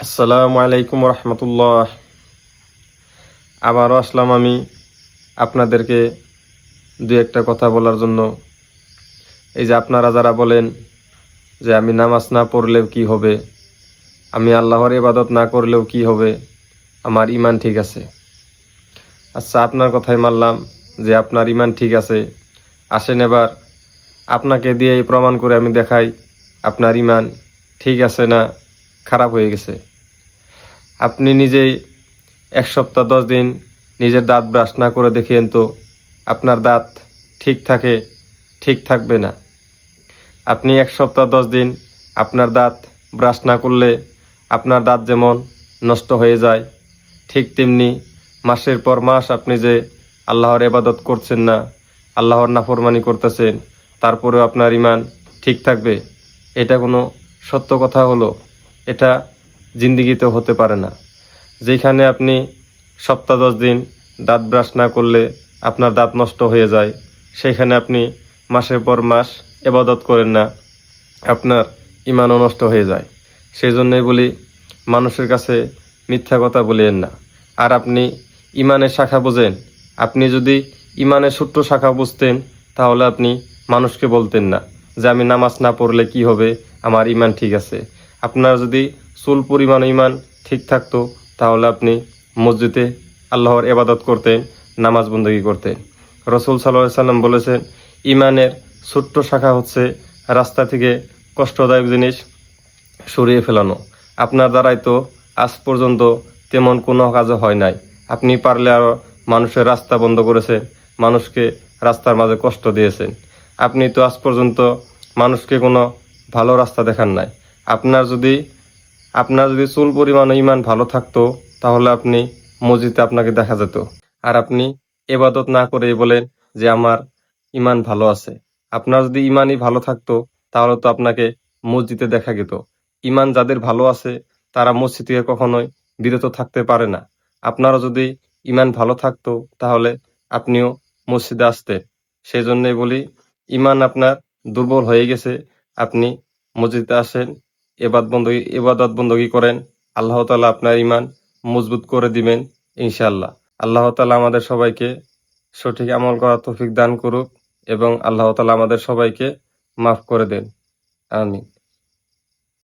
আসসালামু আলাইকুম রহমতুল্লাহ। আবারও আসলাম আমি আপনাদেরকে দু একটা কথা বলার জন্য। এই যে আপনারা যারা বলেন যে আমি নামাজ না পড়লেও কি হবে, আমি আল্লাহর ইবাদত না করলেও কি হবে, আমার ইমান ঠিক আছে। আচ্ছা, আপনার কথাই মানলাম যে আপনার ইমান ঠিক আছে। আসেন এবার আপনাকে দিয়ে এই প্রমাণ করে আমি দেখাই আপনার ইমান ঠিক আছে না খারাপ হয়ে গেছে। আপনি নিজেই 1 সপ্তাহ 10 দিন নিজের দাঁত ব্রাশ না করে দেখেন তো আপনার দাঁত ঠিক থাকে ঠিক থাকবে না। আপনি 1 সপ্তাহ 10 দিন আপনার দাঁত ব্রাশ না করলে আপনার দাঁত যেমন নষ্ট হয়ে যায়, ঠিক তেমনি মাসের পর মাস আপনি যে আল্লাহর ইবাদত করছেন না, আল্লাহর নাফরমানি করতেছেন, তারপরেও আপনার ইমান ঠিক থাকবে? এটা কোনো সত্য কথা হলো? এটা জিন্দিগিতে হতে পারে না। যেখানে আপনি সপ্তাহ 10 দিন দাঁত ব্রাশ না করলে আপনার দাঁত নষ্ট হয়ে যায়, সেখানে আপনি মাসের পর মাস ইবাদত করেন না, আপনার ইমানও নষ্ট হয়ে যায়। সেই জন্যই বলি, মানুষের কাছে মিথ্যা কথা বলিয়েন না। আর আপনি ইমানের শাখা বোঝেন, আপনি যদি ইমানের ছোট্ট শাখা বুঝতেন তাহলে আপনি মানুষকে বলতেন না যে আমি নামাজ না পড়লে কি হবে, আমার ইমান ঠিক আছে। আপনার যদি চুল পরিমাণ ইমান ঠিক থাকতো তাহলে আপনি মসজিদে আল্লাহর ইবাদত করতেন, নামাজ বন্দী করতেন। রাসূল সাল্লাল্লাহু আলাইহি সাল্লাম বলেছেন, ইমানের ছোট্ট শাখা হচ্ছে রাস্তা থেকে কষ্টদায়ক জিনিস সরিয়ে ফেলানো। আপনার দ্বারাই তো আজ পর্যন্ত তেমন কোনো কাজ হয় নাই। আপনি পারলে আরও মানুষের রাস্তা বন্ধ করেছেন, মানুষকে রাস্তার মাঝে কষ্ট দিয়েছেন। আপনি তো আজ পর্যন্ত মানুষকে কোনো ভালো রাস্তা দেখান নাই। আপনার যদি চুল পরিমাণ ইমান ভালো থাকতো তাহলে আপনি মসজিদে আপনাকে দেখা যেত। আর আপনি ইবাদত না করেই বলেন যে আমার ইমান ভালো আছে। আপনার যদি ইমানই ভালো থাকতো তাহলে তো আপনাকে মসজিদে দেখা যেত। ইমান যাদের ভালো আছে তারা মসজিদ থেকে কখনোই বিরত থাকতে পারে না। আপনারও যদি ইমান ভালো থাকতো তাহলে আপনিও মসজিদে আসতেন। সেই জন্যই বলি, ইমান আপনার দুর্বল হয়ে গেছে। আপনি মসজিদে আসেন, ইবাদত বন্দী করেন। আল্লাহ তাআলা আপনার ইমান মজবুত করে দিবেন ইনশাআল্লাহ। আল্লাহ তাআলা আমাদের সবাইকে সঠিক আমল করার তৌফিক দান করুক এবং আল্লাহ তাআলা আমাদের সবাইকে মাফ করে দেন। আমিন।